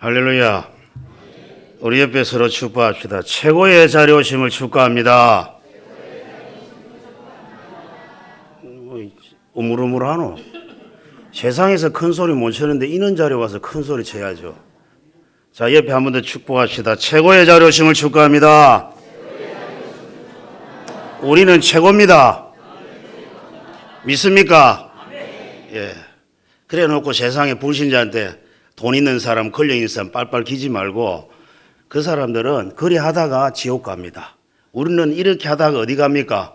할렐루야. 우리 옆에 서로 축복합시다. 최고의 자리 오심을 축복합니다. 우물우물하노. 세상에서 큰 소리 못 치는데 이런 자리에 와서 큰 소리 쳐야죠. 자, 옆에 한 번 더 축복합시다. 최고의 자리 오심을 축복합니다. 우리는 최고입니다. 믿습니까? 예. 그래 놓고 세상에 불신자한테 돈 있는 사람, 권력 있는 사람 빨빨 기지 말고 그 사람들은 그리 하다가 지옥 갑니다. 우리는 이렇게 하다가 어디 갑니까?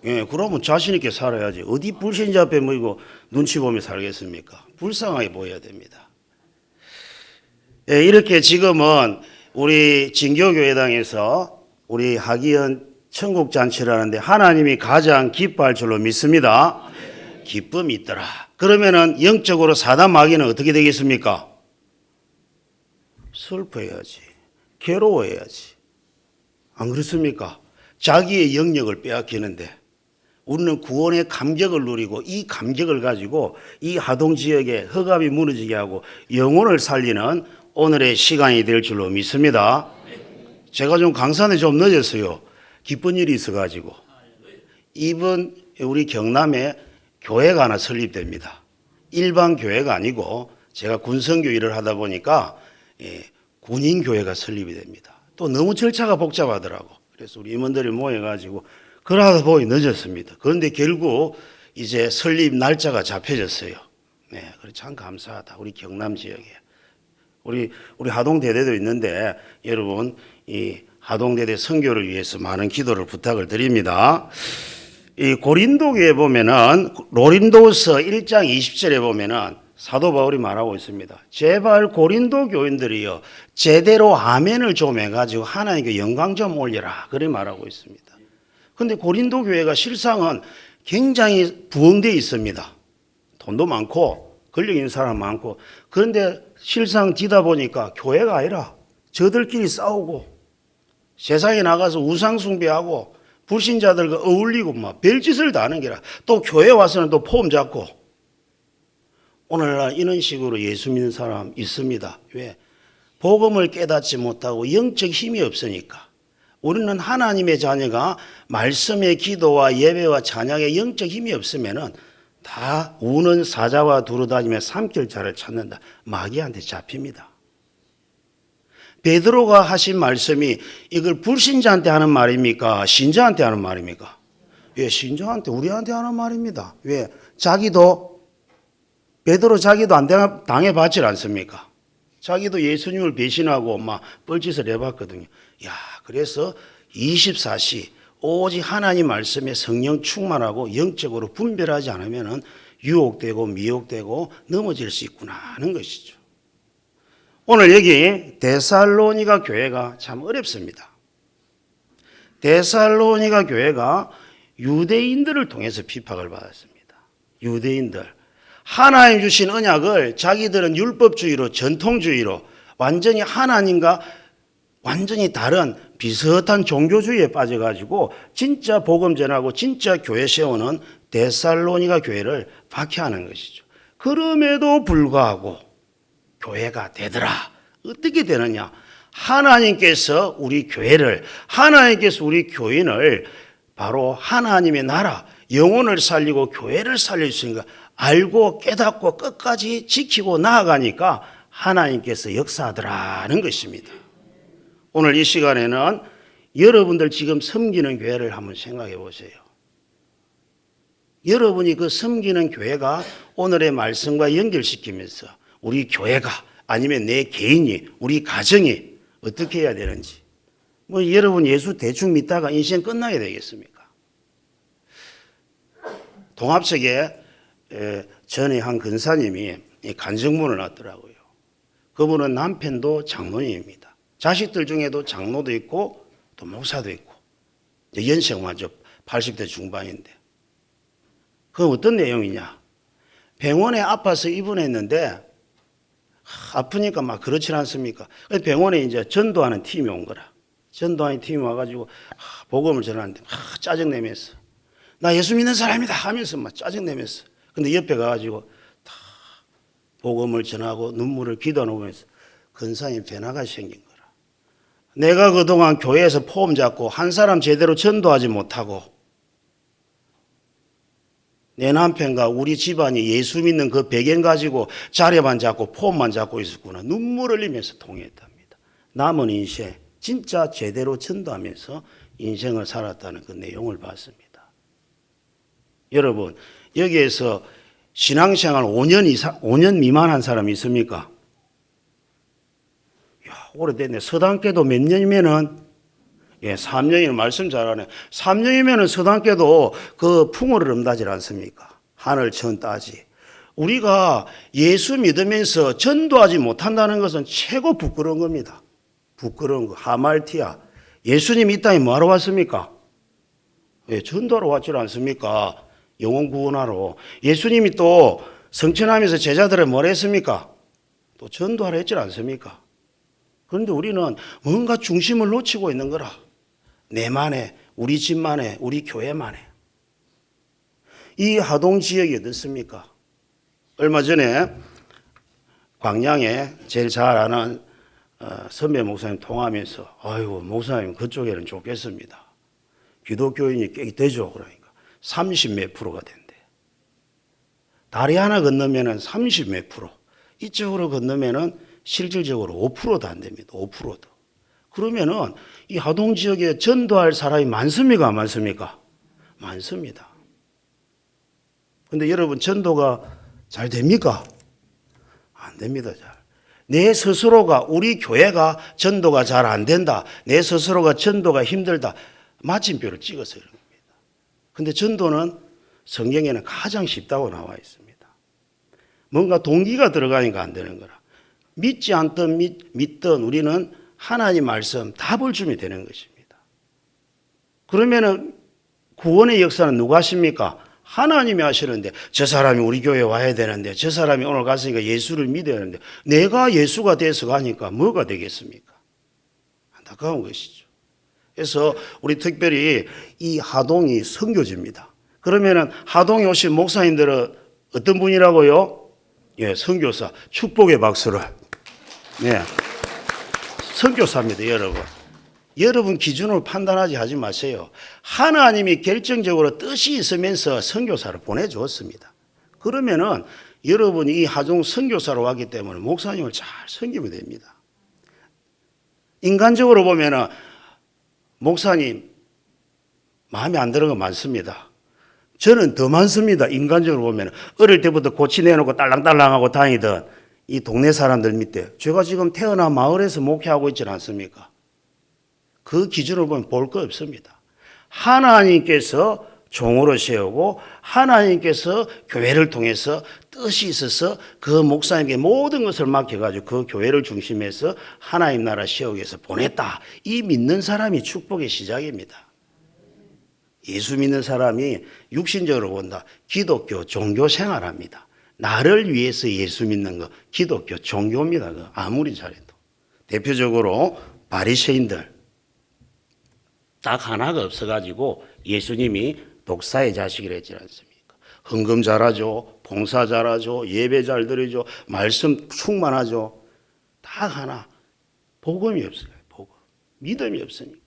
예, 그러면 자신 있게 살아야지. 어디 불신자 앞에 뭐 이거 눈치 보며 살겠습니까? 불쌍하게 보여야 됩니다. 예, 이렇게 지금은 우리 진교교회당에서 우리 하기연 천국잔치를 하는데 하나님이 가장 기뻐할 줄로 믿습니다. 기쁨이 있더라. 그러면은 영적으로 사단 마귀는 어떻게 되겠습니까? 슬퍼해야지. 괴로워해야지. 안 그렇습니까? 자기의 영역을 빼앗기는데 우리는 구원의 감격을 누리고 이 감격을 가지고 이 하동 지역에 허감이 무너지게 하고 영혼을 살리는 오늘의 시간이 될 줄로 믿습니다. 제가 좀 강산에 좀 늦었어요. 기쁜 일이 있어가지고 이번 우리 경남에 교회가 하나 설립됩니다. 일반 교회가 아니고 제가 군성교 일을 하다 보니까 군인교회가 설립이 됩니다. 또 너무 절차가 복잡하더라고. 그래서 우리 임원들이 모여가지고 그러다 보니 늦었습니다. 그런데 결국 이제 설립 날짜가 잡혀졌어요. 네, 그래 참 감사하다. 우리 경남 지역에 우리 하동대대도 있는데 여러분 이 하동대대 선교를 위해서 많은 기도를 부탁을 드립니다. 이 고린도교에 보면은 고린도서 1장 20절에 보면은 사도 바울이 말하고 있습니다. 제발 고린도 교인들이요 제대로 아멘을 좀 해가지고 하나님께 영광 좀 올려라. 그래 말하고 있습니다. 그런데 고린도 교회가 실상은 굉장히 부흥되어 있습니다. 돈도 많고 권력 있는 사람 많고 그런데 실상 뒤다 보니까 교회가 아니라 저들끼리 싸우고 세상에 나가서 우상 숭배하고 불신자들과 어울리고 막 별짓을 다 하는 게라 또 교회 와서는 또 폼 잡고 오늘날 이런 식으로 예수 믿는 사람 있습니다. 왜? 복음을 깨닫지 못하고 영적 힘이 없으니까. 우리는 하나님의 자녀가 말씀의 기도와 예배와 찬양에 영적 힘이 없으면은 다 우는 사자와 두루다니며 삼킬자를 찾는다. 마귀한테 잡힙니다. 베드로가 하신 말씀이 이걸 불신자한테 하는 말입니까? 신자한테 하는 말입니까? 왜? 신자한테 우리한테 하는 말입니다. 왜? 베드로 자기도 안 당해봤지 않습니까? 자기도 예수님을 배신하고 막 뻘짓을 해봤거든요. 야, 그래서 24시 오직 하나님 말씀에 성령 충만하고 영적으로 분별하지 않으면 유혹되고 미혹되고 넘어질 수 있구나 하는 것이죠. 오늘 여기 데살로니가 교회가 참 어렵습니다. 데살로니가 교회가 유대인들을 통해서 핍박을 받았습니다. 유대인들. 하나님 주신 언약을 자기들은 율법주의로 전통주의로 완전히 하나님과 완전히 다른 비슷한 종교주의에 빠져가지고 진짜 복음 전하고 진짜 교회 세우는 데살로니가 교회를 박해하는 것이죠. 그럼에도 불구하고 교회가 되더라. 어떻게 되느냐? 하나님께서 우리 교회를 하나님께서 우리 교인을 바로 하나님의 나라 영혼을 살리고 교회를 살릴 수 있는 거 알고 깨닫고 끝까지 지키고 나아가니까 하나님께서 역사하더라는 것입니다. 오늘 이 시간에는 여러분들 지금 섬기는 교회를 한번 생각해 보세요. 여러분이 그 섬기는 교회가 오늘의 말씀과 연결시키면서 우리 교회가 아니면 내 개인이 우리 가정이 어떻게 해야 되는지 뭐 여러분 예수 대충 믿다가 인생 끝나게 되겠습니까? 동합석에 전에 한 근사님이 간증문을 놨더라고요. 그분은 남편도 장로님입니다. 자식들 중에도 장로도 있고 또 목사도 있고 연세가 많죠. 80대 중반인데 그 어떤 내용이냐? 병원에 아파서 입원했는데 아프니까 막 그렇지 않습니까? 병원에 이제 전도하는 팀이 온 거라. 전도하는 팀이 와가지고 복음을 전하는데 짜증내면서 나 예수 믿는 사람이다 하면서 막 짜증내면서 근데 옆에 가가지고 다 복음을 전하고 눈물을 기도하면서 근사인 변화가 생긴 거라. 내가 그동안 교회에서 폼 잡고 한 사람 제대로 전도하지 못하고 내 남편과 우리 집안이 예수 믿는 그 배경 가지고 자리만 잡고 폼만 잡고 있었구나. 눈물 흘리면서 통회했답니다. 남은 인생 진짜 제대로 전도하면서 인생을 살았다는 그 내용을 봤습니다. 여러분, 여기에서 신앙생활 5년 미만한 사람이 있습니까? 야, 오래됐네. 서당계도 몇 년이면은 3년이면 말씀 잘하네. 3년이면은 서당계도 그 풍어를 름다질 않습니까? 하늘 천 따지. 우리가 예수 믿으면서 전도하지 못한다는 것은 최고 부끄러운 겁니다. 부끄러운 거. 하말티아. 예수님 이 땅에 뭐하러 왔습니까? 전도하러 왔지 않습니까? 영혼 구원하러. 예수님이 또 성천하면서 제자들을 뭘 했습니까? 또 전도하러 했지 않습니까? 그런데 우리는 뭔가 중심을 놓치고 있는 거라. 내만의, 우리 집만의, 우리 교회만의. 이 하동 지역이 어떻습니까? 얼마 전에 광양에 제일 잘 아는 선배 목사님 통화하면서 아이고 목사님 그쪽에는 좋겠습니다. 기독교인이 꽤 되죠. 그러니까 30 몇 프로가 된대. 다리 하나 건너면은 30 몇 프로. 이쪽으로 건너면은 실질적으로 5%도 안 됩니다. 5%도. 그러면은 이 하동 지역에 전도할 사람이 많습니까? 안 많습니까? 많습니다. 근데 여러분 전도가 잘 됩니까? 안 됩니다. 잘. 내 스스로가 우리 교회가 전도가 잘 안 된다. 내 스스로가 전도가 힘들다. 마침표를 찍어서 그런 겁니다. 근데 전도는 성경에는 가장 쉽다고 나와 있습니다. 뭔가 동기가 들어가니까 안 되는 거라. 믿지 않든 믿든 우리는 하나님 말씀 답을 주면 되는 것입니다. 그러면은 구원의 역사는 누가 하십니까? 하나님이 하시는데 저 사람이 우리 교회에 와야 되는데 저 사람이 오늘 갔으니까 예수를 믿어야 하는데 내가 예수가 돼서 가니까 뭐가 되겠습니까? 안타까운 것이죠. 그래서 우리 특별히 이 하동이 선교지입니다. 그러면은 하동에 오신 목사님들은 어떤 분이라고요? 선교사. 축복의 박수를. 선교사입니다, 여러분. 여러분 기준으로 판단하지 하지 마세요. 하나님이 결정적으로 뜻이 있으면서 선교사를 보내주었습니다. 그러면은 여러분이 이 하동 선교사로 왔기 때문에 목사님을 잘 섬기면 됩니다. 인간적으로 보면은 목사님 마음에 안 드는 거 많습니다. 저는 더 많습니다. 인간적으로 보면 어릴 때부터 고치 내놓고 딸랑딸랑하고 다니던 이 동네 사람들 밑에 제가 지금 태어난 마을에서 목회하고 있지 않습니까? 그 기준으로 보면 볼 거 없습니다. 하나님께서 종으로 세우고 하나님께서 교회를 통해서 뜻이 있어서 그 목사님께 모든 것을 맡겨가지고 그 교회를 중심해서 하나님 나라 세우기 위해서 보냈다. 이 믿는 사람이 축복의 시작입니다. 예수 믿는 사람이 육신적으로 본다. 기독교 종교 생활합니다. 나를 위해서 예수 믿는 거 기독교 종교입니다. 아무리 잘해도. 대표적으로 바리새인들 딱 하나가 없어가지고 예수님이 독사의 자식이라 했지 않습니까? 헌금 잘하죠. 봉사 잘하죠. 예배 잘 드리죠. 말씀 충만하죠. 딱 하나. 복음이 없어요. 복음. 믿음이 없으니까.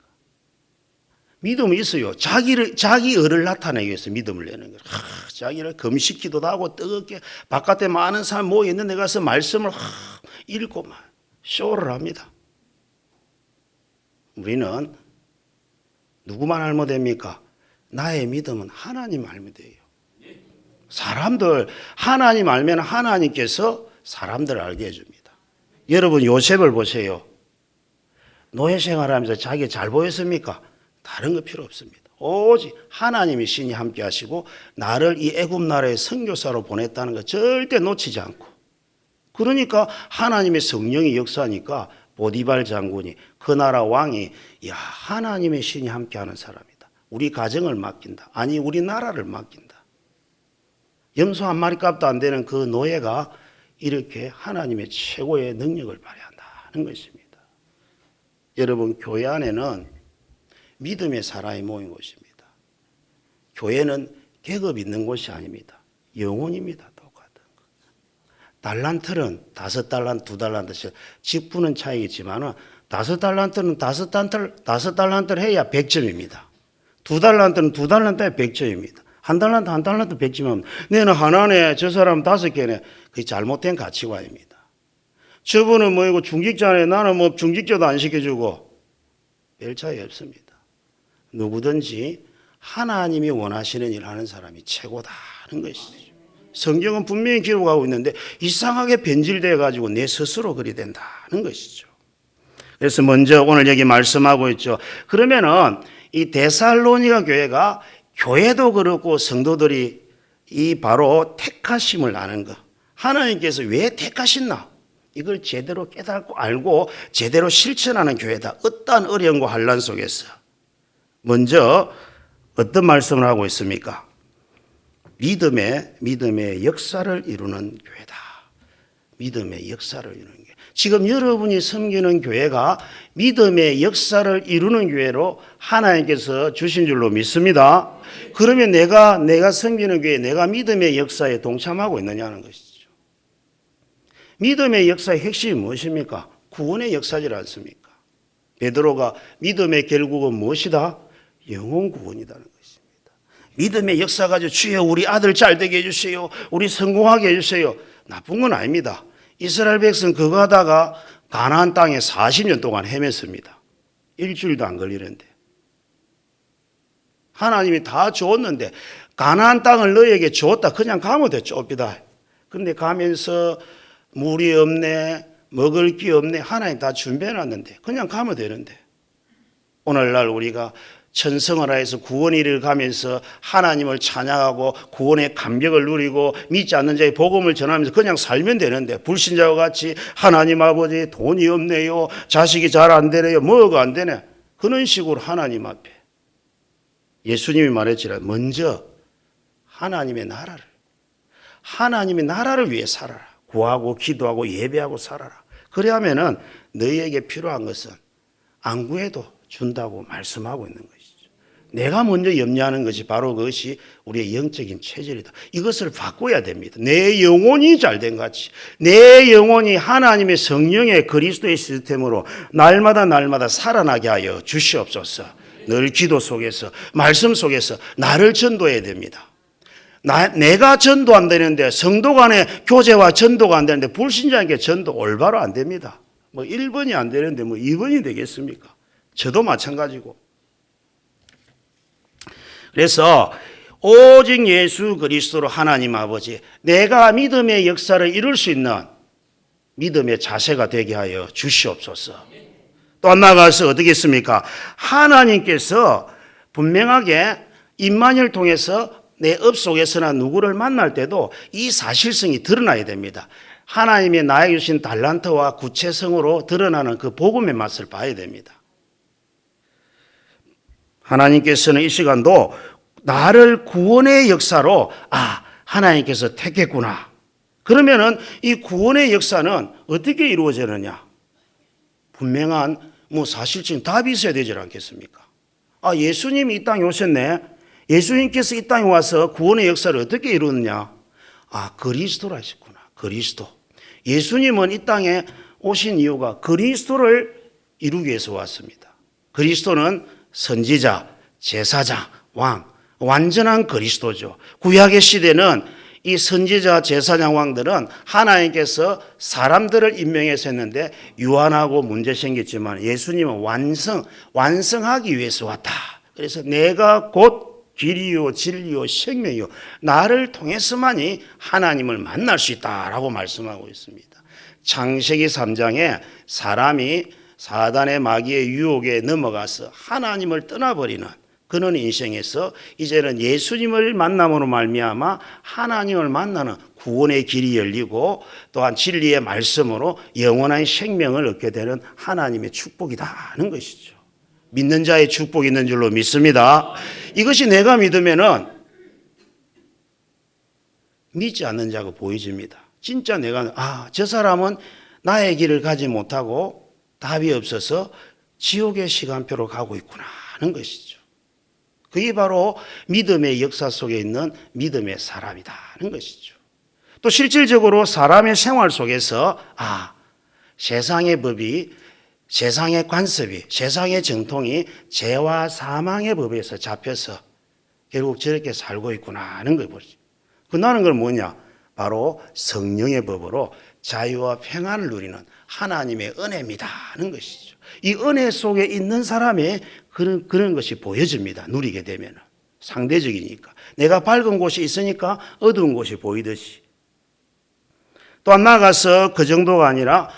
믿음이 있어요. 자기 의를 나타내기 위해서 믿음을 내는 거예요. 자기를 금식기도도 하고 뜨겁게 바깥에 많은 사람 모여 있는 데 가서 말씀을 읽고 쇼를 합니다. 우리는 누구만 알면 됩니까? 나의 믿음은 하나님 알면 돼요. 사람들 하나님 알면 하나님께서 사람들을 알게 해줍니다. 여러분 요셉을 보세요. 노예 생활하면서 자기 잘 보였습니까? 다른 거 필요 없습니다. 오직 하나님이 신이 함께 하시고 나를 이 애굽 나라의 선교사로 보냈다는 거 절대 놓치지 않고 그러니까 하나님의 성령이 역사하니까 보디발 장군이 그 나라 왕이 야 하나님의 신이 함께하는 사람이다. 우리 가정을 맡긴다. 아니 우리 나라를 맡긴다. 염소 한 마리 값도 안 되는 그 노예가 이렇게 하나님의 최고의 능력을 발휘한다는 것입니다. 여러분 교회 안에는 믿음의 사람이 모인 곳입니다. 교회는 계급 있는 곳이 아닙니다. 영혼입니다. 똑같은 것. 달란트는 5달란트, 2달란트, 직분은 차이겠지만은 5달란트는 5달란트를 해야 100점입니다. 2달란트는 2달란트에 100점입니다. 1달란트, 1달란트 100점이면 너는 하나네, 저 사람 5개네. 그게 잘못된 가치관입니다. 저분은 뭐이고 중직자네, 나는 뭐 중직자도 안 시켜주고 별 차이 없습니다. 누구든지 하나님이 원하시는 일 하는 사람이 최고다는 것이죠. 성경은 분명히 기록하고 있는데 이상하게 변질되어 가지고 내 스스로 그리 된다는 것이죠. 그래서 먼저 오늘 여기 말씀하고 있죠. 그러면은 이 데살로니가 교회가 교회도 그렇고 성도들이 이 바로 택하심을 아는 것, 하나님께서 왜 택하셨나, 이걸 제대로 깨닫고 알고 제대로 실천하는 교회다. 어떠한 어려움과 환난 속에서 먼저 어떤 말씀을 하고 있습니까? 믿음의 역사를 이루는 교회다. 믿음의 역사를 이루는 교회. 지금 여러분이 섬기는 교회가 믿음의 역사를 이루는 교회로 하나님께서 주신 줄로 믿습니다. 그러면 내가 섬기는 교회, 내가 믿음의 역사에 동참하고 있느냐는 것이죠. 믿음의 역사의 핵심이 무엇입니까? 구원의 역사지 않습니까? 베드로가 믿음의 결국은 무엇이다? 영혼 구원이라는 것입니다. 믿음의 역사 가지고 주여 우리 아들 잘 되게 해주세요. 우리 성공하게 해주세요. 나쁜 건 아닙니다. 이스라엘 백성 그거 하다가 가나안 땅에 40년 동안 헤맸습니다. 일주일도 안 걸리는데. 하나님이 다 줬는데 가나안 땅을 너에게 줬다. 그냥 가면 돼. 좁히다. 그런데 가면서 물이 없네, 먹을 게 없네. 하나님 다 준비해놨는데 그냥 가면 되는데. 오늘날 우리가 천성을 하여서 구원의 일을 가면서 하나님을 찬양하고 구원의 감격을 누리고 믿지 않는 자의 복음을 전하면서 그냥 살면 되는데, 불신자와 같이 하나님 아버지 돈이 없네요, 자식이 잘 안 되네요, 뭐가 안 되네, 그런 식으로 하나님 앞에 예수님이 말했지만 먼저 하나님의 나라를 위해 살아라. 구하고 기도하고 예배하고 살아라. 그래야면은 너희에게 필요한 것은 안 구해도 준다고 말씀하고 있는 것이죠. 내가 먼저 염려하는 것이 바로 그것이 우리의 영적인 체질이다. 이것을 바꿔야 됩니다. 내 영혼이 잘된 같이 내 영혼이 하나님의 성령의 그리스도의 시스템으로 날마다 살아나게 하여 주시옵소서. 늘 기도 속에서 말씀 속에서 나를 전도해야 됩니다. 내가 전도 안 되는데, 성도 간의 교제와 전도가 안 되는데 불신자에게 전도 올바로 안 됩니다. 뭐 1번이 안 되는데 뭐 2번이 되겠습니까? 저도 마찬가지고. 그래서 오직 예수 그리스도로 하나님 아버지, 내가 믿음의 역사를 이룰 수 있는 믿음의 자세가 되게 하여 주시옵소서. 또 나아가서 어떻게 했습니까? 하나님께서 분명하게 임마누엘 통해서 내 업 속에서나 누구를 만날 때도 이 사실성이 드러나야 됩니다. 하나님의 나에게 주신 달란트와 구체성으로 드러나는 그 복음의 맛을 봐야 됩니다. 하나님께서는 이 시간도 나를 구원의 역사로 하나님께서 택했구나. 그러면은 이 구원의 역사는 어떻게 이루어지느냐? 분명한 사실적인 답이 있어야 되지 않겠습니까? 예수님이 이 땅에 오셨네. 예수님께서 이 땅에 와서 구원의 역사를 어떻게 이루느냐? 그리스도라 하셨구나. 그리스도. 예수님은 이 땅에 오신 이유가 그리스도를 이루기 위해서 왔습니다. 그리스도는 선지자, 제사장, 왕, 완전한 그리스도죠. 구약의 시대는 이 선지자, 제사장, 왕들은 하나님께서 사람들을 임명해서 했는데 유한하고 문제 생겼지만 예수님은 완성하기 위해서 왔다. 그래서 내가 곧 길이요 진리요 생명이요 나를 통해서만이 하나님을 만날 수 있다라고 말씀하고 있습니다. 창세기 3장에 사람이 사단의 마귀의 유혹에 넘어가서 하나님을 떠나버리는 그런 인생에서 이제는 예수님을 만남으로 말미암아 하나님을 만나는 구원의 길이 열리고 또한 진리의 말씀으로 영원한 생명을 얻게 되는 하나님의 축복이다 하는 것이죠. 믿는 자의 축복이 있는 줄로 믿습니다. 이것이 내가 믿으면은 믿지 않는 자가 보여집니다. 진짜 내가 저 사람은 나의 길을 가지 못하고 답이 없어서 지옥의 시간표로 가고 있구나 하는 것이죠. 그게 바로 믿음의 역사 속에 있는 믿음의 사람이다 하는 것이죠. 또 실질적으로 사람의 생활 속에서 세상의 법이, 세상의 관습이, 세상의 정통이 죄와 사망의 법에서 잡혀서 결국 저렇게 살고 있구나 하는 걸 보죠. 나는 걸 뭐냐? 바로 성령의 법으로 자유와 평안을 누리는 하나님의 은혜입니다 하는 것이죠. 이 은혜 속에 있는 사람의 그런 것이 보여집니다. 누리게 되면. 상대적이니까. 내가 밝은 곳이 있으니까 어두운 곳이 보이듯이. 또 나아가서 그 정도가 아니라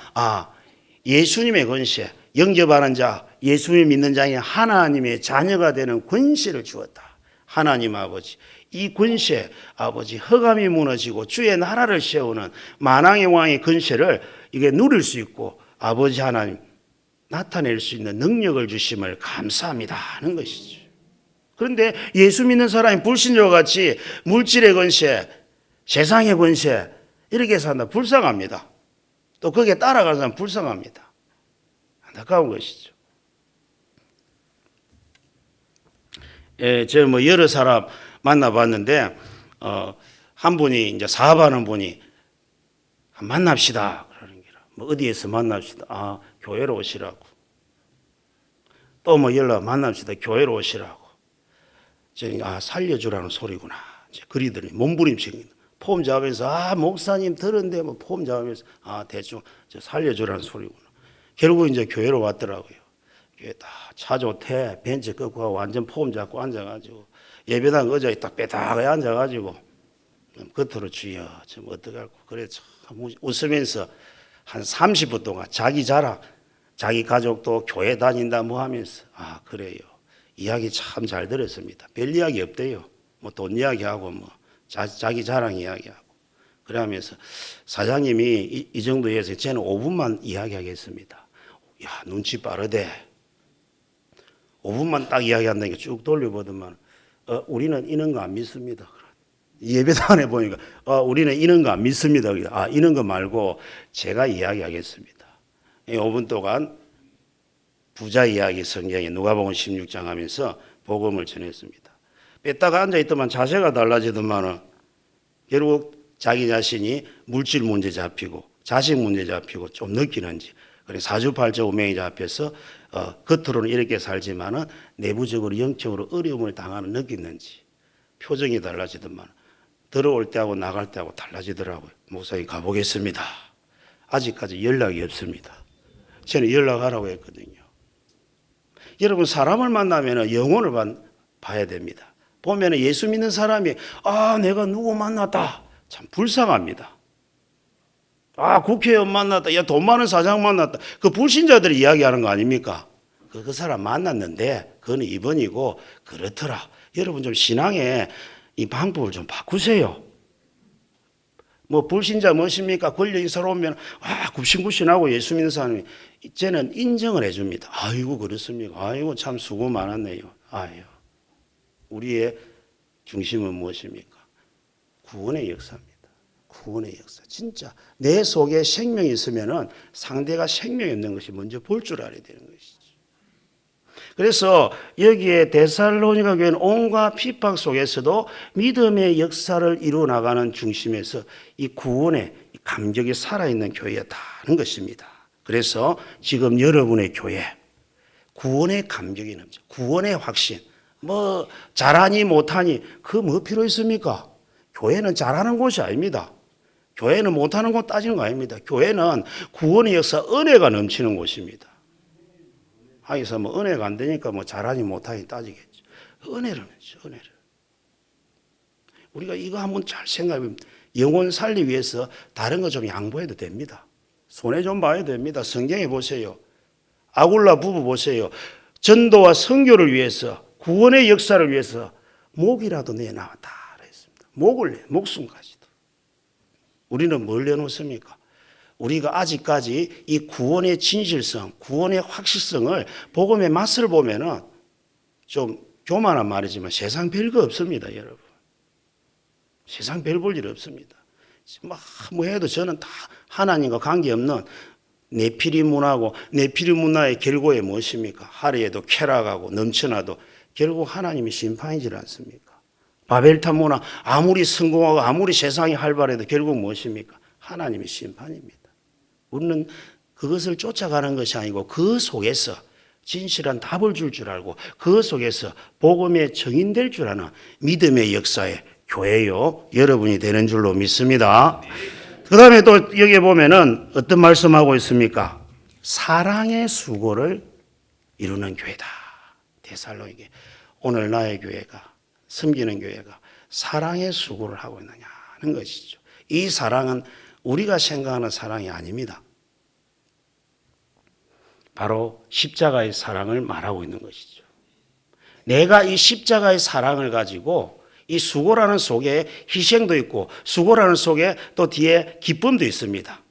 예수님의 권세, 영접하는 자, 예수님 믿는 자에 하나님의 자녀가 되는 권세를 주었다. 하나님 아버지, 이 권세, 아버지 허감이 무너지고 주의 나라를 세우는 만왕의 왕의 권세를 이게 누릴 수 있고 아버지 하나님 나타낼 수 있는 능력을 주심을 감사합니다 하는 것이죠. 그런데 예수 믿는 사람이 불신자와 같이 물질의 권세, 세상의 권세 이렇게 산다. 불쌍합니다. 또 거기에 따라가는 사람 불쌍합니다. 안타까운 것이죠. 제가 여러 사람 만나봤는데 한 분이 이제 사업하는 분이 만납시다 그러는 게라. 어디에서 만납시다. 교회로 오시라고. 또 연락 만납시다. 교회로 오시라고. 살려주라는 소리구나. 이제 그리더니 몸부림치는 폼 잡으면서 목사님 들은데 폼 잡으면서 대충 살려주라는 소리구나. 결국 이제 교회로 왔더라고요. 교회 차 좋대 벤치 끄고 완전 폼 잡고 앉아가지고 예배당 의자에 딱 빼닥하게 앉아가지고 겉으로 주여 좀 어떡할까 그래 참 웃으면서 한 30분 동안 자기 자랑 자기 가족도 교회 다닌다 하면서 그래요. 이야기 참 잘 들었습니다. 별 이야기 없대요. 돈 이야기하고 자기 자랑 이야기하고 그래 하면서 사장님이 이 정도에서 저는 5분만 이야기하겠습니다. 야 눈치 빠르대. 5분만 딱 이야기한다니까 쭉 돌려보더만 우리는 이런 거 안 믿습니다. 예배단에 보니까 우리는 이런 거 안 믿습니다. 이런 거 말고 제가 이야기하겠습니다. 5분 동안 부자 이야기 성경에 누가복음 16장 하면서 복음을 전했습니다. 뺐다가 앉아있더만 자세가 달라지더만 결국 자기 자신이 물질 문제 잡히고 자식 문제 잡히고 좀 느끼는지 그래 사주팔자 운명이 잡혀서 겉으로는 이렇게 살지만은 내부적으로 영적으로 어려움을 당하는 느끼는지 표정이 달라지더만 들어올 때하고 나갈 때하고 달라지더라고요. 목사님 가보겠습니다. 아직까지 연락이 없습니다. 저는 연락하라고 했거든요. 여러분 사람을 만나면 영혼을 봐야 됩니다. 보면 예수 믿는 사람이 내가 누구 만났다. 참 불쌍합니다. 국회의원 만났다. 돈 많은 사장 만났다. 그 불신자들이 이야기하는 거 아닙니까? 그 사람 만났는데 그건 이번이고 그렇더라. 여러분 좀 신앙의 이 방법을 좀 바꾸세요. 불신자 무엇입니까? 권력인사로 오면 굽신굽신하고 예수 믿는 사람이 이제는 인정을 해줍니다. 아이고 그렇습니까? 아이고 참 수고 많았네요. 우리의 중심은 무엇입니까? 구원의 역사입니다. 구원의 역사. 진짜 내 속에 생명이 있으면은 상대가 생명이 없는 것이 먼저 볼 줄 알아야 되는 것이죠. 그래서 여기에 데살로니가 교회는 온갖 핍박 속에서도 믿음의 역사를 이루어 나가는 중심에서 이 구원의 감격이 살아있는 교회였다는 것입니다. 그래서 지금 여러분의 교회 구원의 감격이 넘쳐. 구원의 확신. 잘하니 못하니 그 필요 있습니까? 교회는 잘하는 곳이 아닙니다. 교회는 못하는 곳 따지는 거 아닙니다. 교회는 구원의 역사 은혜가 넘치는 곳입니다. 하기서 은혜가 안 되니까 잘하니 못하니 따지겠죠. 은혜를. 우리가 이거 한번 잘 생각해보면 영혼 살리기 위해서 다른 거 좀 양보해도 됩니다. 손해 좀 봐야 됩니다. 성경에 보세요. 아굴라 부부 보세요. 전도와 선교를 위해서 구원의 역사를 위해서 목이라도 내놔다 그랬습니다. 목숨까지도. 우리는 뭘 내놓습니까? 우리가 아직까지 이 구원의 진실성, 구원의 확실성을 복음의 맛을 보면은 좀 교만한 말이지만 세상 별거 없습니다, 여러분. 세상 별 볼 일 없습니다. 해도 저는 다 하나님과 관계없는 네피리 문화고 네피리 문화의 결과에 무엇입니까? 하루에도 쾌락하고 넘쳐나도 결국 하나님이 심판이지 않습니까? 바벨탑 문화 아무리 성공하고 아무리 세상이 활발해도 결국 무엇입니까? 하나님의 심판입니다. 우리는 그것을 쫓아가는 것이 아니고 그 속에서 진실한 답을 줄 알고 그 속에서 복음의 증인될 줄 아는 믿음의 역사의 교회요 여러분이 되는 줄로 믿습니다. 그 다음에 또 여기 보면은 어떤 말씀하고 있습니까? 사랑의 수고를 이루는 교회다. 데살로니게 오늘 나의 교회가 섬기는 교회가 사랑의 수고를 하고 있느냐는 것이죠. 이 사랑은 우리가 생각하는 사랑이 아닙니다. 바로 십자가의 사랑을 말하고 있는 것이죠. 내가 이 십자가의 사랑을 가지고 이 수고라는 속에 희생도 있고 수고라는 속에 또 뒤에 기쁨도 있습니다.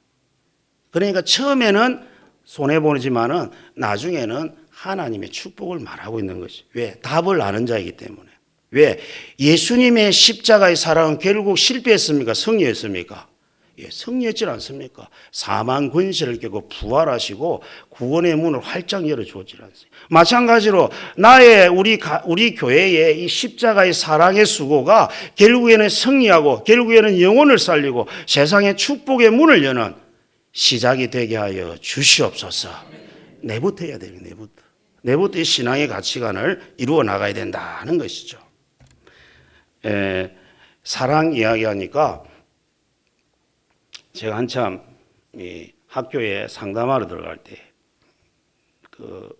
그러니까 처음에는 손해보지만은 나중에는 하나님의 축복을 말하고 있는 것이. 왜? 답을 아는 자이기 때문에. 왜? 예수님의 십자가의 사랑은 결국 실패했습니까? 승리했습니까? 예, 승리했지 않습니까? 사망 권세를 깨고 부활하시고 구원의 문을 활짝 열어주었지 않습니까? 마찬가지로 우리 교회의 이 십자가의 사랑의 수고가 결국에는 승리하고 결국에는 영혼을 살리고 세상의 축복의 문을 여는 시작이 되게 하여 주시옵소서. 내부터 해야 돼요. 내부터 이 신앙의 가치관을 이루어 나가야 된다는 것이죠. 사랑 이야기하니까 제가 한참 이 학교에 상담하러 들어갈 때 그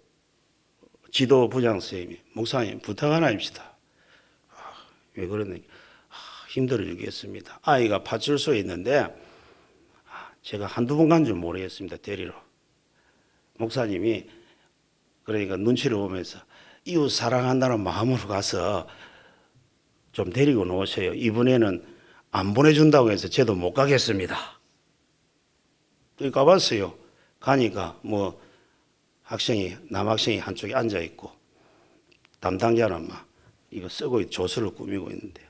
지도 부장 선생님이 목사님 부탁 하나 합시다. 왜 그러냐? 힘들어 죽겠습니다. 아이가 파출소에 있는데 제가 한두 번 간 줄 모르겠습니다. 데리러. 목사님이 그러니까 눈치를 보면서 이웃 사랑한다는 마음으로 가서 좀 데리고 놓으세요. 이번에는 안 보내준다고 해서 저도 못 가겠습니다. 가봤어요. 가니까 남학생이 한쪽에 앉아있고 담당자는 막 이거 쓰고 조서를 꾸미고 있는데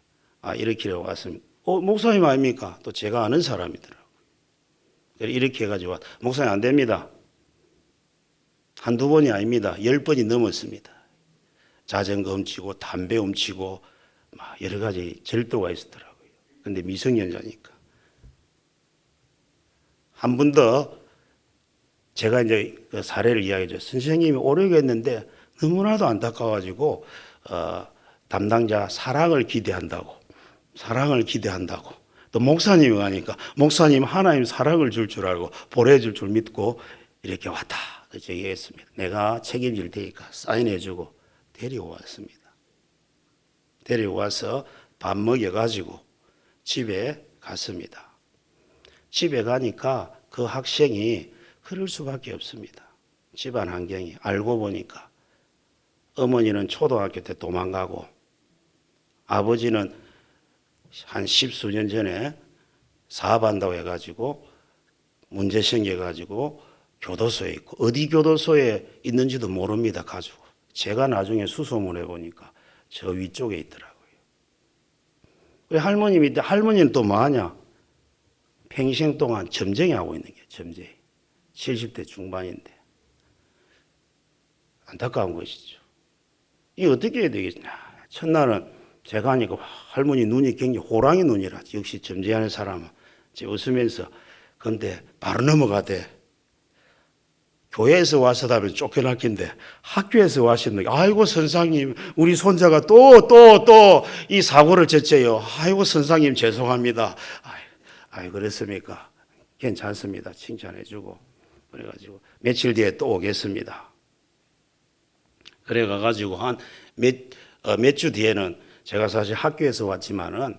이렇게 왔습니다. 목사님 아닙니까? 또 제가 아는 사람이더라고요. 이렇게 해가지고 목사님 안 됩니다. 한두 번이 아닙니다. 10번이 넘었습니다. 자전거 훔치고 담배 훔치고 막 여러 가지 절도가 있었더라고요. 근데 미성년자니까. 한 번 더 제가 이제 그 사례를 이야기했죠. 선생님이 오려고 했는데 너무나도 안타까워가지고 담당자 사랑을 기대한다고 또 목사님이 가니까 목사님 하나님 사랑을 줄 알고 보내줄 줄 믿고 이렇게 왔다. 그래서 얘기했습니다. 내가 책임질 테니까 사인해주고 데리고 왔습니다. 데리고 와서 밥 먹여가지고 집에 갔습니다. 집에 가니까 그 학생이 그럴 수밖에 없습니다. 집안 환경이 알고 보니까 어머니는 초등학교 때 도망가고 아버지는 한 10수년 전에 사업한다고 해가지고 문제 생겨가지고 교도소에 있고 어디 교도소에 있는지도 모릅니다. 가지고 제가 나중에 수소문해 보니까 저 위쪽에 있더라고요. 할머니는 또 뭐하냐? 평생 동안 점쟁이하고 있는 게 점쟁이. 70대 중반인데 안타까운 것이죠. 이 어떻게 해야 되겠냐? 첫날은 제가 하니까 할머니 눈이 굉장히 호랑이 눈이라 역시 점쟁이하는 사람은 웃으면서 근데 바로 넘어가대. 교회에서 와서 하면 쫓겨날 긴데 학교에서 와셨는데 아이고 선생님 우리 손자가 또 이 사고를 쳤어요. 아이고 선생님 죄송합니다. 아이 그랬습니까? 괜찮습니다. 칭찬해주고 그래가지고 며칠 뒤에 또 오겠습니다. 그래가지고 한 몇 주 뒤에는 제가 사실 학교에서 왔지만은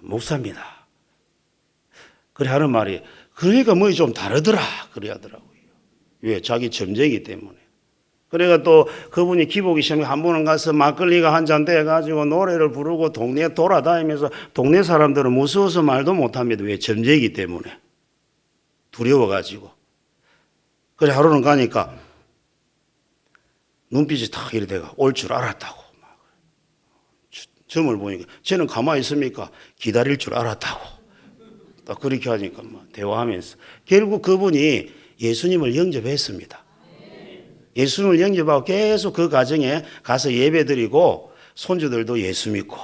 목사입니다. 그래 하는 말이 그러니까 뭐 좀 다르더라 그래 하더라고요. 왜? 자기 점쟁이기 때문에. 그래가 또 그분이 기복이 시험에 한 번은 가서 막걸리가 한 잔 돼가지고 노래를 부르고 동네 돌아다니면서 동네 사람들은 무서워서 말도 못합니다. 왜? 점쟁이기 때문에. 두려워가지고. 그래 하루는 가니까 눈빛이 탁 이래 돼가 올 줄 알았다고. 점을 보니까 쟤는 가만히 있습니까? 기다릴 줄 알았다고. 딱 그렇게 하니까 막 대화하면서 결국 그분이 예수님을 영접했습니다. 예수님을 영접하고 계속 그 가정에 가서 예배드리고 손주들도 예수 믿고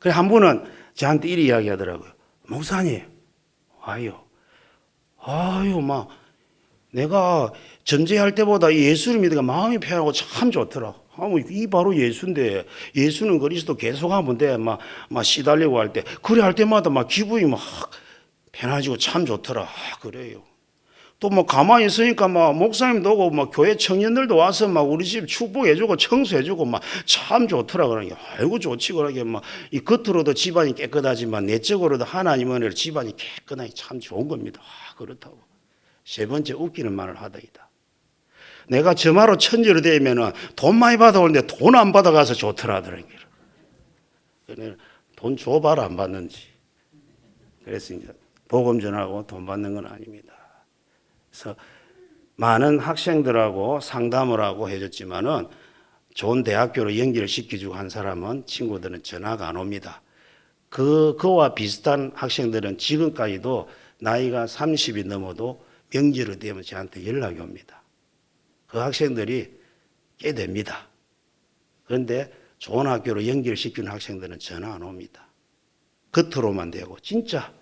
그래 한 분은 저한테 이렇게 이야기하더라고요. 목사님, 막 내가 전제할 때보다 예수를 믿으니까 마음이 편하고 참 좋더라. 이 바로 예수인데 예수는 그리스도 계속하면 돼. 막 시달리고 할 때 그래 할 때마다 막 기분이 막 편해지고 참 좋더라. 그래요. 또 뭐 가만히 있으니까 막 목사님도 오고 막 교회 청년들도 와서 막 우리 집 축복해주고 청소해주고 막 참 좋더라. 그러니까 아이고 좋지 그러게 막 이 겉으로도 집안이 깨끗하지만 내적으로도 하나님 은혜로 집안이 깨끗하니 참 좋은 겁니다. 그렇다고. 세 번째 웃기는 말을 하다이다. 내가 저마로 천지로 되면은 돈 많이 받아오는데 돈 안 받아가서 좋더라 하더라고요. 돈 줘봐라 안 받는지. 그래서 이제 복음 전하고 돈 받는 건 아닙니다. 그래서 많은 학생들하고 상담을 하고 해줬지만은 좋은 대학교로 연결을 시켜주고 한 사람은 친구들은 전화가 안 옵니다. 그와 비슷한 학생들은 지금까지도 나이가 30이 넘어도 명절이 되면 저한테 연락이 옵니다. 그 학생들이 꽤 됩니다. 그런데 좋은 학교로 연결시키는 학생들은 전화 안 옵니다. 겉으로만 되고 진짜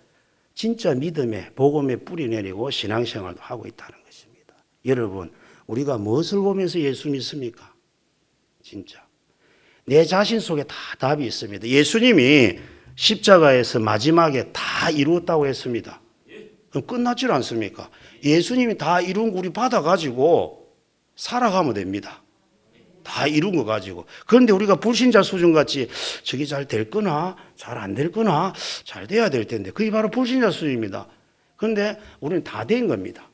믿음의 복음에 뿌리 내리고 신앙생활도 하고 있다는 것입니다. 여러분, 우리가 무엇을 보면서 예수 믿습니까? 진짜 내 자신 속에 다 답이 있습니다. 예수님이 십자가에서 마지막에 다 이루었다고 했습니다. 그럼 끝났질 않습니까? 예수님이 다 이룬 거 우리 받아가지고 살아가면 됩니다. 다 이룬 거 가지고. 그런데 우리가 불신자 수준 같이 저게 잘 될 거나 잘 안 될 거나 잘 돼야 될 텐데 그게 바로 불신자 수준입니다. 그런데 우리는 다 된 겁니다.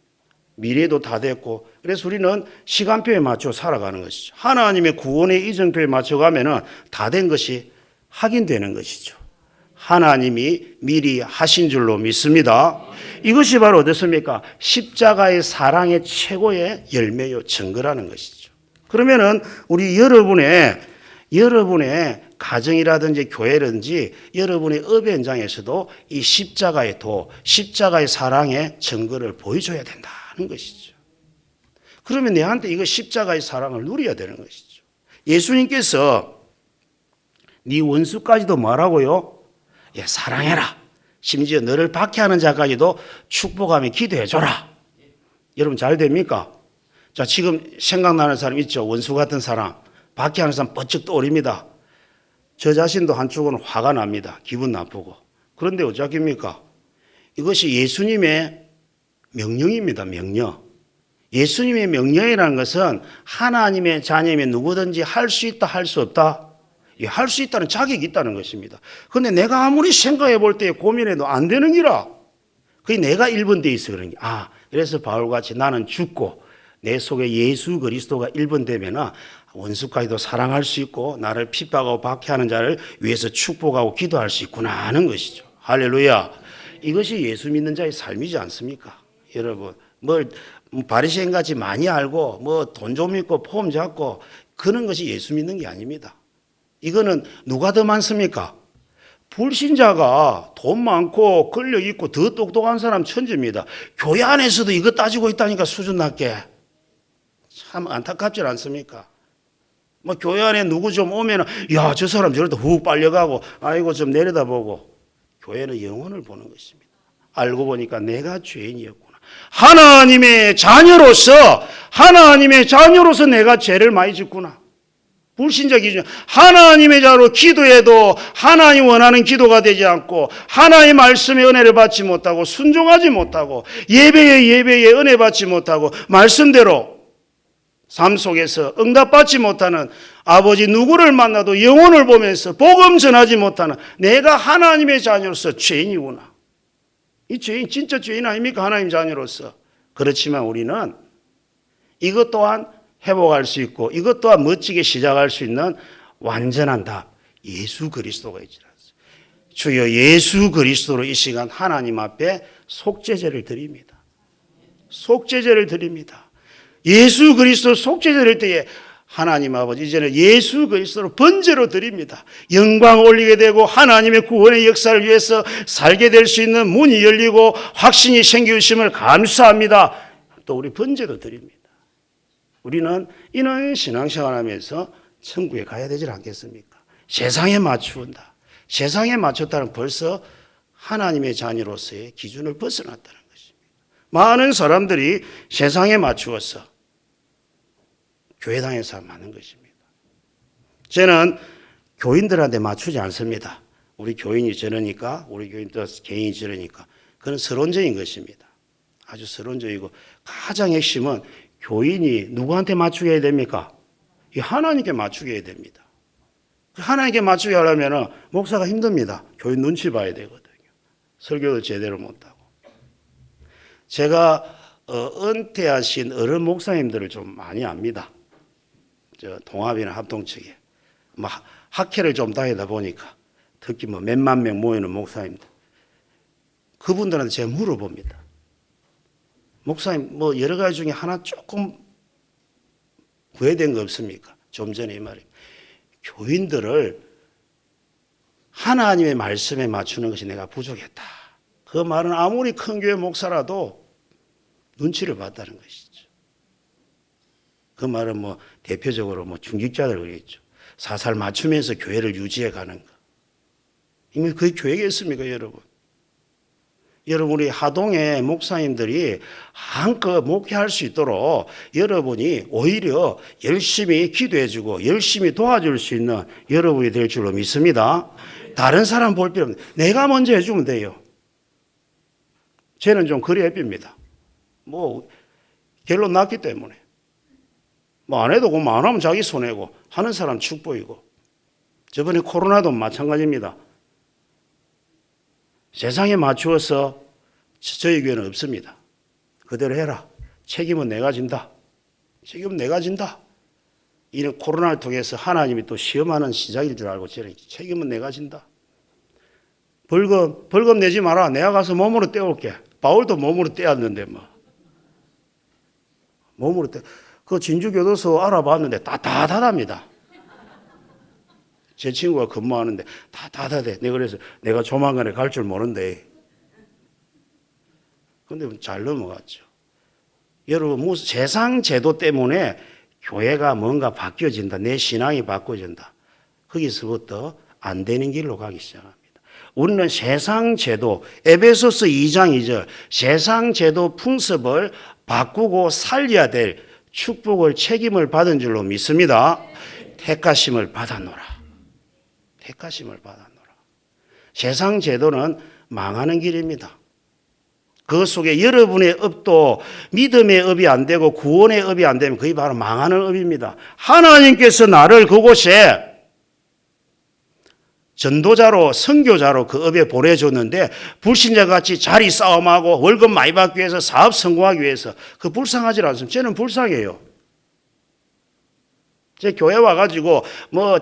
미래도 다 됐고 그래서 우리는 시간표에 맞춰 살아가는 것이죠. 하나님의 구원의 이정표에 맞춰가면은 다 된 것이 확인되는 것이죠. 하나님이 미리 하신 줄로 믿습니다. 이것이 바로 어떻습니까? 십자가의 사랑의 최고의 열매요 증거라는 것이죠. 그러면은 우리 여러분의 가정이라든지 교회라든지 여러분의 업 현장에서도 이 십자가의 십자가의 사랑의 증거를 보여줘야 된다는 것이죠. 그러면 내한테 이거 십자가의 사랑을 누려야 되는 것이죠. 예수님께서 네 원수까지도 뭐라고요? 사랑해라. 심지어 너를 박해하는 자까지도 축복하며 기도해줘라. 여러분 잘 됩니까? 자, 지금 생각나는 사람 있죠? 원수 같은 사람, 박해하는 사람 번쩍 떠오릅니다. 저 자신도 한쪽은 화가 납니다. 기분 나쁘고. 그런데 어쩌겠습니까? 이것이 예수님의 명령입니다. 명령. 예수님의 명령이라는 것은 하나님의 자녀이면 누구든지 할 수 있다, 할 수 없다. 할 수 있다는 자격이 있다는 것입니다. 그런데 내가 아무리 생각해 볼 때 고민해도 안 되는 기라. 그게 내가 1번 돼 있어 그런 게. 그래서 바울같이 나는 죽고 내 속에 예수 그리스도가 1번 되면 원수까지도 사랑할 수 있고 나를 핍박하고 박해하는 자를 위해서 축복하고 기도할 수 있구나 하는 것이죠. 할렐루야. 이것이 예수 믿는 자의 삶이지 않습니까? 여러분, 바리새인같이 많이 알고 돈 좀 있고 폼 잡고 그런 것이 예수 믿는 게 아닙니다. 이거는 누가 더 많습니까? 불신자가 돈 많고 권력 있고 더 똑똑한 사람 천지입니다. 교회 안에서도 이거 따지고 있다니까 수준 낮게. 참 안타깝지 않습니까? 교회 안에 누구 좀 오면 저 사람 저러다 훅 빨려가고 아이고 좀 내려다보고. 교회는 영혼을 보는 것입니다. 알고 보니까 내가 죄인이었구나. 하나님의 자녀로서 내가 죄를 많이 짓구나. 불신자 기준. 하나님의 자로 기도해도 하나님 원하는 기도가 되지 않고 하나님의 말씀의 은혜를 받지 못하고 순종하지 못하고 예배에 은혜 받지 못하고 말씀대로 삶 속에서 응답받지 못하는 아버지 누구를 만나도 영혼을 보면서 복음 전하지 못하는 내가 하나님의 자녀로서 죄인이구나. 이 죄인 진짜 죄인 아닙니까? 하나님 자녀로서. 그렇지만 우리는 이것 또한 회복할 수 있고 이것 또한 멋지게 시작할 수 있는 완전한 답 예수 그리스도가 있지라. 주여 예수 그리스도로 이 시간 하나님 앞에 속죄제를 드립니다. 속죄제를 드립니다. 예수 그리스도 속죄제를 때에 하나님 아버지 이제는 예수 그리스도로 번제로 드립니다. 영광 올리게 되고 하나님의 구원의 역사를 위해서 살게 될 수 있는 문이 열리고 확신이 생기심을 감사합니다. 또 우리 번제도 드립니다. 우리는 이런 신앙생활하면서 천국에 가야 되지 않겠습니까? 세상에 맞추온다. 세상에 맞췄다는 벌써 하나님의 자녀로서의 기준을 벗어났다는 것입니다. 많은 사람들이 세상에 맞추어서 교회당에 살아가는 것입니다. 저는 교인들한테 맞추지 않습니다. 우리 교인이 저러니까, 우리 교인도 개인이 저러니까. 그건 서론적인 것입니다. 아주 서론적이고 가장 핵심은 교인이 누구한테 맞추게 해야 됩니까? 하나님께 맞추게 해야 됩니다. 하나님께 맞추게 하려면 목사가 힘듭니다. 교인 눈치 봐야 되거든요. 설교도 제대로 못하고. 제가 은퇴하신 어른 목사님들을 좀 많이 압니다. 저 동합이나 합동 측에. 학회를 좀 다니다 보니까 특히 몇만 명 모이는 목사님들. 그분들한테 제가 물어봅니다. 목사님, 여러 가지 중에 하나 조금 후회된 거 없습니까? 좀 전에 이 말이. 교인들을 하나님의 말씀에 맞추는 것이 내가 부족했다. 그 말은 아무리 큰 교회 목사라도 눈치를 봤다는 것이죠. 그 말은 대표적으로 중직자들 그러겠죠. 사살 맞추면서 교회를 유지해 가는 거. 이미 그게 교회겠습니까, 여러분? 여러분, 우리 하동의 목사님들이 한껏 목회할 수 있도록 여러분이 오히려 열심히 기도해주고 열심히 도와줄 수 있는 여러분이 될 줄로 믿습니다. 다른 사람 볼 필요 없는데 내가 먼저 해주면 돼요. 쟤는 좀 그리 앱입니다. 결론 났기 때문에. 안 해도 안 하면 자기 손해고 하는 사람 축복이고. 저번에 코로나도 마찬가지입니다. 세상에 맞추어서 저희 교회는 없습니다. 그대로 해라. 책임은 내가 진다. 책임은 내가 진다. 이런 코로나를 통해서 하나님이 또 시험하는 시작일 줄 알고 저는 책임은 내가 진다. 벌금 내지 마라. 내가 가서 몸으로 떼올게. 바울도 몸으로 떼었는데 몸으로 떼. 그 진주교도소 알아봤는데 따뜻하답니다. 제 친구가 근무하는데 따뜻하대. 내가 그래서 내가 조만간에 갈 줄 모른대. 근데 잘 넘어갔죠. 여러분, 세상 제도 때문에 교회가 뭔가 바뀌어진다. 내 신앙이 바뀌어진다. 거기서부터 안 되는 길로 가기 시작합니다. 우리는 세상 제도, 에베소서 2장 2절, 세상 제도 풍습을 바꾸고 살려야 될 축복을 책임을 받은 줄로 믿습니다. 택하심을 받아노라. 택하심을 받아노라. 세상 제도는 망하는 길입니다. 그 속에 여러분의 업도 믿음의 업이 안 되고 구원의 업이 안 되면 그게 바로 망하는 업입니다. 하나님께서 나를 그곳에 전도자로 선교자로 그 업에 보내줬는데 불신자같이 자리 싸움하고 월급 많이 받기 위해서 사업 성공하기 위해서 그 불쌍하지 않습니다. 저는 불쌍해요. 제 교회 와가지고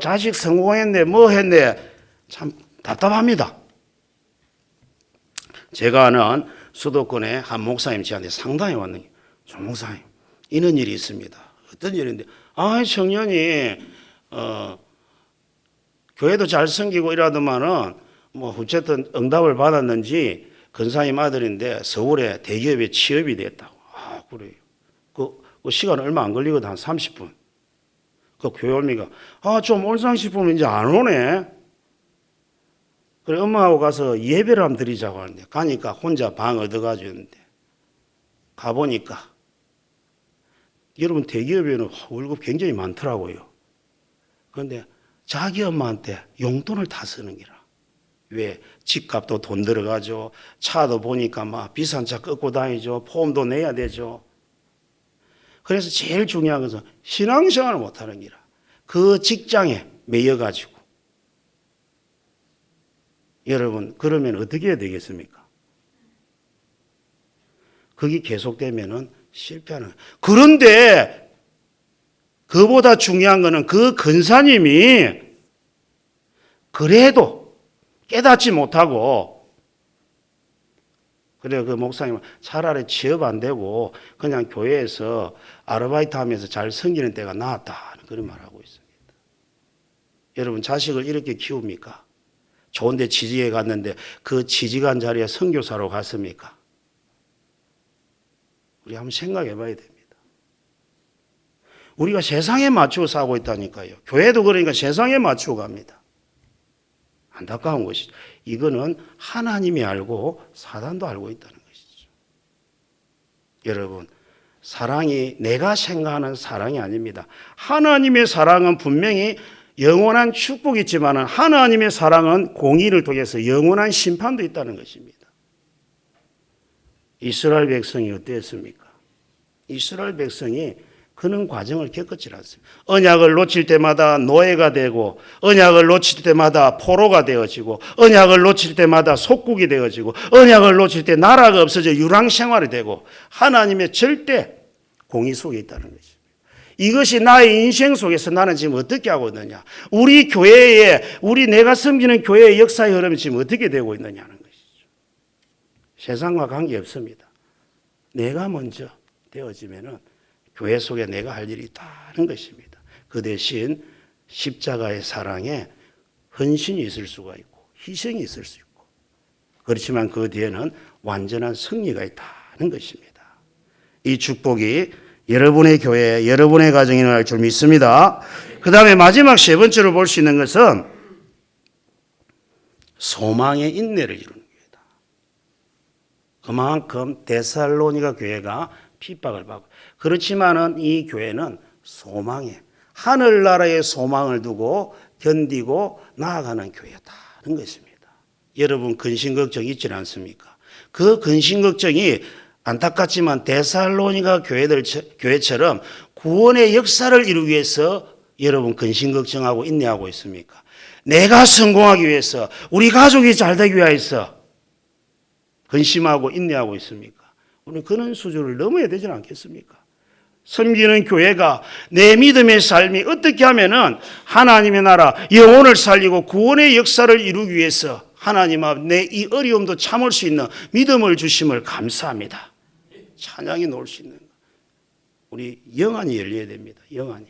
자식 성공했네 했네 참 답답합니다. 제가 아는 수도권의 한 목사님 저한테 상담이 왔는데 조 목사님 이런 일이 있습니다. 어떤 일인데 청년이 교회도 잘 섬기고 이러더만은 어쨌든 응답을 받았는지 근사님 아들인데 서울에 대기업에 취업이 됐다고. 그래요. 그 시간 얼마 안 걸리거든. 한 30분. 그 교회 올미가 좀 올상 싶으면 이제 안 오네. 그래 엄마하고 가서 예배를 한번 드리자고 하는데 가니까 혼자 방 얻어가지고 있는데 가보니까 여러분 대기업에는 월급 굉장히 많더라고요. 그런데 자기 엄마한테 용돈을 다 쓰는 기라. 왜? 집값도 돈 들어가죠. 차도 보니까 비싼 차 끌고 다니죠. 보험도 내야 되죠. 그래서 제일 중요한 것은 신앙생활을 못하는 기라. 그 직장에 매여가지고. 여러분 그러면 어떻게 해야 되겠습니까? 그게 계속되면은 실패하는 거예요. 그런데 그보다 중요한 거는 그 근사님이 그래도 깨닫지 못하고 그래요. 그 목사님은 차라리 취업 안 되고 그냥 교회에서 아르바이트 하면서 잘 섬기는 때가 나았다. 그런 말 하고 있습니다. 여러분 자식을 이렇게 키웁니까? 좋은 데 취직해 갔는데 그 취직한 자리에 선교사로 갔습니까? 우리 한번 생각해 봐야 됩니다. 우리가 세상에 맞추어 사고 있다니까요. 교회도 그러니까 세상에 맞추어 갑니다. 안타까운 것이죠. 이거는 하나님이 알고 사단도 알고 있다는 것이죠. 여러분, 사랑이 내가 생각하는 사랑이 아닙니다. 하나님의 사랑은 분명히 영원한 축복이 있지만 하나님의 사랑은 공의를 통해서 영원한 심판도 있다는 것입니다. 이스라엘 백성이 어땠습니까? 이스라엘 백성이 그런 과정을 겪었지 않습니다. 언약을 놓칠 때마다 노예가 되고, 언약을 놓칠 때마다 포로가 되어지고, 언약을 놓칠 때마다 속국이 되어지고, 언약을 놓칠 때 나라가 없어져 유랑 생활이 되고, 하나님의 절대 공의 속에 있다는 것입니다. 이것이 나의 인생 속에서 나는 지금 어떻게 하고 있느냐, 우리 교회에, 내가 섬기는 교회의 역사의 흐름이 지금 어떻게 되고 있느냐는 것이죠. 세상과 관계없습니다. 내가 먼저 되어지면은 교회 속에 내가 할 일이 있다는 것입니다. 그 대신 십자가의 사랑에 헌신이 있을 수가 있고 희생이 있을 수 있고, 그렇지만 그 뒤에는 완전한 승리가 있다는 것입니다. 이 축복이 여러분의 교회, 여러분의 가정에 날 줄 믿습니다. 그 다음에 마지막 세 번째로 볼 수 있는 것은 소망의 인내를 이루는 교회다. 그만큼 데살로니가 교회가 핍박을 받고, 그렇지만은 이 교회는 소망에, 하늘나라의 소망을 두고 견디고 나아가는 교회였다는 것입니다. 여러분, 근심 걱정 있지 않습니까? 그 근심 걱정이 안타깝지만 데살로니가 교회처럼 구원의 역사를 이루기 위해서 여러분 근심 걱정하고 인내하고 있습니까? 내가 성공하기 위해서, 우리 가족이 잘 되기 위해서 근심하고 인내하고 있습니까? 우리는 그런 수준을 넘어야 되지 않겠습니까? 섬기는 교회가 내 믿음의 삶이 어떻게 하면은 하나님의 나라 영혼을 살리고 구원의 역사를 이루기 위해서 하나님 앞 내 이 어려움도 참을 수 있는 믿음을 주심을 감사합니다. 찬양이 놓을 수 있는 것. 우리 영안이 열려야 됩니다. 영안이.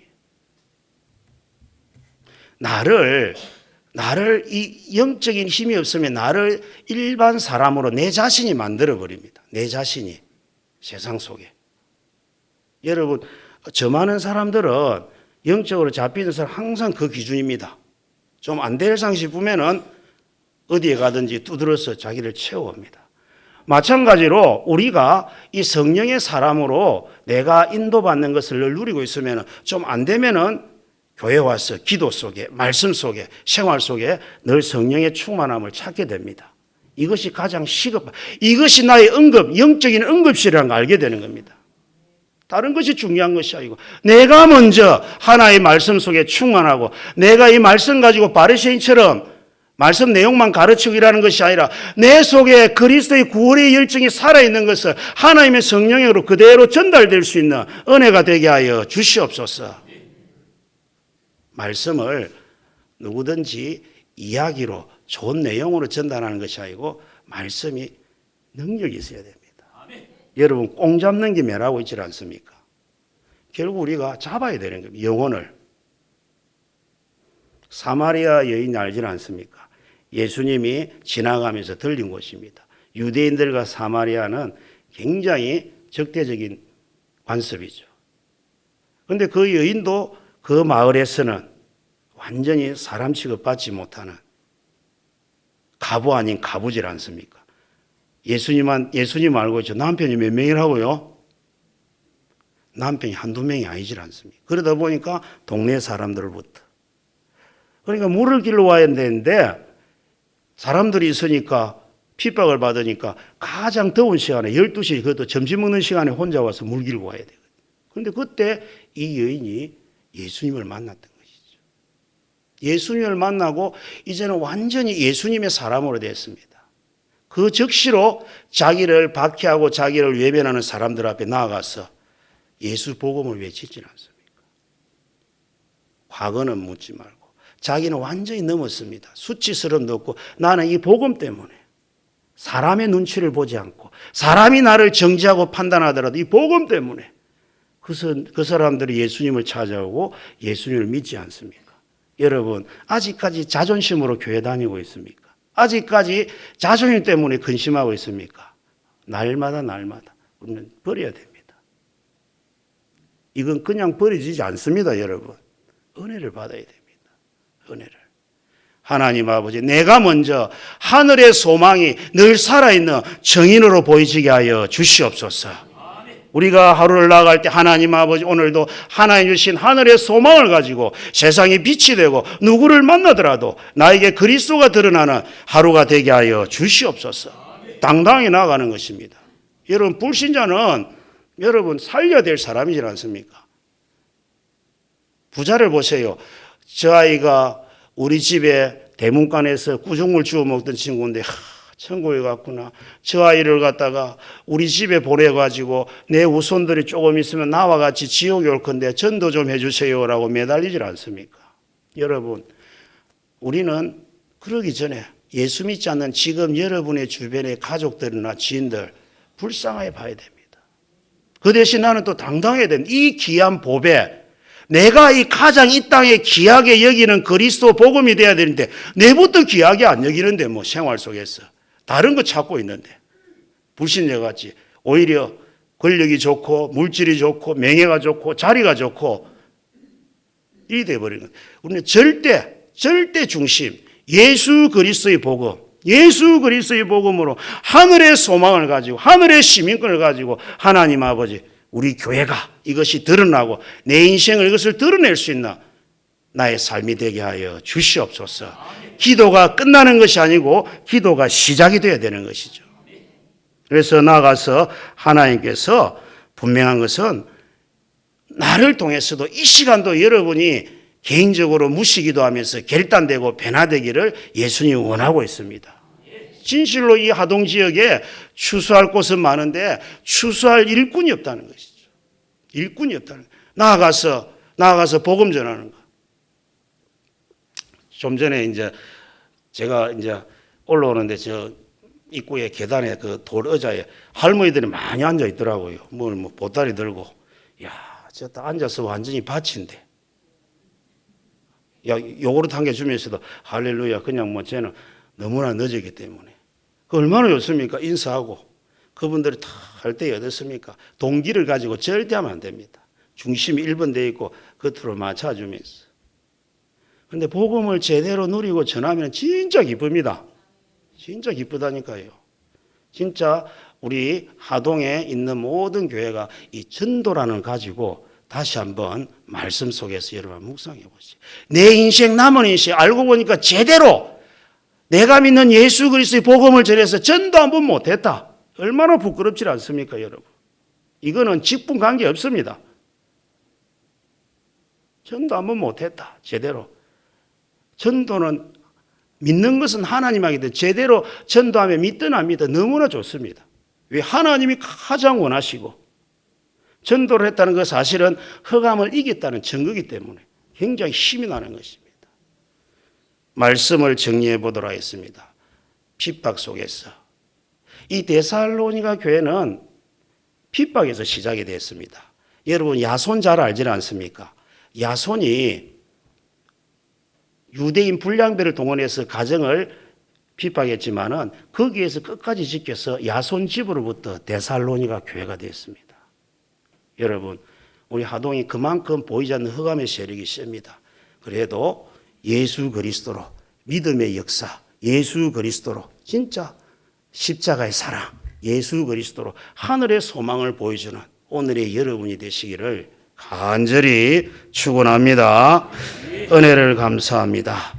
나를 이 영적인 힘이 없으면 나를 일반 사람으로 내 자신이 만들어 버립니다. 내 자신이 세상 속에. 여러분, 저 많은 사람들은 영적으로 잡히는 사람 항상 그 기준입니다. 좀 안 될 상 싶으면은 어디에 가든지 두드려서 자기를 채워옵니다. 마찬가지로 우리가 이 성령의 사람으로 내가 인도받는 것을 늘 누리고 있으면 좀 안 되면은 교회 와서 기도 속에, 말씀 속에, 생활 속에 늘 성령의 충만함을 찾게 됩니다. 이것이 가장 이것이 나의 영적인 응급실이라는 걸 알게 되는 겁니다. 다른 것이 중요한 것이 아니고 내가 먼저 하나의 말씀 속에 충만하고 내가 이 말씀 가지고 바리새인처럼 말씀 내용만 가르치고 일하는 것이 아니라 내 속에 그리스도의 구원의 열정이 살아있는 것을 하나님의 성령으로 그대로 전달될 수 있는 은혜가 되게 하여 주시옵소서. 말씀을 누구든지 이야기로 좋은 내용으로 전달하는 것이 아니고 말씀이 능력이 있어야 됩니다. 여러분, 꽁 잡는 게 매라고 있지 않습니까? 결국 우리가 잡아야 되는 겁니다. 영혼을. 사마리아 여인 알지 않습니까? 예수님이 지나가면서 들린 곳입니다. 유대인들과 사마리아는 굉장히 적대적인 관습이죠. 그런데 그 여인도 그 마을에서는 완전히 사람 취급받지 못하는 가부 아닌 가부질 않습니까? 예수님 알고 있죠. 남편이 몇 명이라고요? 남편이 한두 명이 아니질 않습니까? 그러다 보니까 동네 사람들부터. 그러니까 물을 길러 와야 되는데 사람들이 있으니까 핍박을 받으니까 가장 더운 시간에 12시, 그것도 점심 먹는 시간에 혼자 와서 물 길고 와야 되거든요. 그런데 그때 이 여인이 예수님을 만났던 것이죠. 예수님을 만나고 이제는 완전히 예수님의 사람으로 됐습니다. 그 즉시로 자기를 박해하고 자기를 외면하는 사람들 앞에 나아가서 예수 복음을 외치지 않습니까? 과거는 묻지 말고 자기는 완전히 넘었습니다. 수치스러움도 없고 나는 이 복음 때문에 사람의 눈치를 보지 않고 사람이 나를 정죄하고 판단하더라도 이 복음 때문에 그 사람들이 예수님을 찾아오고 예수님을 믿지 않습니까? 여러분, 아직까지 자존심으로 교회 다니고 있습니까? 아직까지 자존심 때문에 근심하고 있습니까? 날마다 우리는 버려야 됩니다. 이건 그냥 버려지지 않습니다, 여러분. 은혜를 받아야 됩니다. 은혜를. 하나님 아버지, 내가 먼저 하늘의 소망이 늘 살아있는 정인으로 보이지게 하여 주시옵소서. 우리가 하루를 나갈 때 하나님 아버지, 오늘도 하나님 주신 하늘의 소망을 가지고 세상이 빛이 되고 누구를 만나더라도 나에게 그리스도가 드러나는 하루가 되게 하여 주시옵소서. 당당히 나아가는 것입니다. 여러분, 불신자는 여러분 살려야 될 사람이지 않습니까? 부자를 보세요. 저 아이가 우리 집에 대문간에서 구중물 주워 먹던 친구인데 천국에 갔구나. 저 아이를 갖다가 우리 집에 보내가지고 내 후손들이 조금 있으면 나와 같이 지옥에 올 건데 전도 좀 해주세요라고 매달리질 않습니까? 여러분, 우리는 그러기 전에 예수 믿지 않는 지금 여러분의 주변의 가족들이나 지인들 불쌍하게 봐야 됩니다. 그 대신 나는 또 당당해야 됩니다. 이 귀한 보배, 내가 이 가장 이 땅에 귀하게 여기는 그리스도 복음이 돼야 되는데 내부터 귀하게 안 여기는데 뭐 생활 속에서 다른 거 찾고 있는데 불신자 같이 오히려 권력이 좋고 물질이 좋고 명예가 좋고 자리가 좋고 이래 돼버리는 거예요. 우리는 절대 중심 예수 그리스도의 복음, 예수 그리스도의 복음으로 하늘의 소망을 가지고 하늘의 시민권을 가지고 하나님 아버지, 우리 교회가 이것이 드러나고 내 인생을 이것을 드러낼 수 있는 나의 삶이 되게 하여 주시옵소서. 기도가 끝나는 것이 아니고 기도가 시작이 되어야 되는 것이죠. 그래서 나아가서 하나님께서 분명한 것은 나를 통해서도 이 시간도 여러분이 개인적으로 무시기도하면서 결단되고 변화되기를 예수님이 원하고 있습니다. 진실로 이 하동 지역에 추수할 곳은 많은데 추수할 일꾼이 없다는 것이죠. 일꾼이 없다는 거예요. 나아가서 복음 전하는 거. 좀 전에 이제 제가 이제 올라오는데 저 입구에 계단에 그 돌 의자에 할머니들이 많이 앉아 있더라고요. 뭐 보따리 들고. 야, 저 딱 앉아서 완전히 밭인데. 야, 요거를 한 개 주면서도 할렐루야. 그냥 뭐 쟤는 너무나 늦었기 때문에. 그 얼마나 좋습니까? 인사하고. 그분들이 다 할 때 어떻습니까? 동기를 가지고 절대 하면 안 됩니다. 중심이 1번 돼 있고 겉으로 맞춰주면서. 근데 복음을 제대로 누리고 전하면 진짜 기쁩니다. 진짜 기쁘다니까요. 진짜 우리 하동에 있는 모든 교회가 이 전도라는 가지고 다시 한번 말씀 속에서 여러분 묵상해 보시죠. 내 인생 남은 인생 알고 보니까 제대로 내가 믿는 예수 그리스도의 복음을 전해서 전도 한 번 못했다. 얼마나 부끄럽지 않습니까, 여러분? 이거는 직분 관계 없습니다. 전도 한 번 못했다. 제대로. 전도는 믿는 것은 하나님이기 때문에 제대로 전도하면 믿든 안 믿든 너무나 좋습니다. 왜? 하나님이 가장 원하시고 전도를 했다는 것 사실은 흑암을 이겼다는 증거이기 때문에 굉장히 힘이 나는 것입니다. 말씀을 정리해 보도록 하겠습니다. 핍박 속에서 이 데살로니가 교회는 핍박에서 시작이 됐습니다. 여러분 야손 잘 알지 않습니까? 야손이 유대인 불량배를 동원해서 가정을 핍박했지만은 거기에서 끝까지 지켜서 야손 집으로부터 데살로니가 교회가 되었습니다. 여러분, 우리 하동이 그만큼 보이지 않는 흑암의 세력이 셉니다. 그래도 예수 그리스도로 믿음의 역사, 예수 그리스도로 진짜 십자가의 사랑, 예수 그리스도로 하늘의 소망을 보여주는 오늘의 여러분이 되시기를 간절히 축원합니다. 은혜를 감사합니다.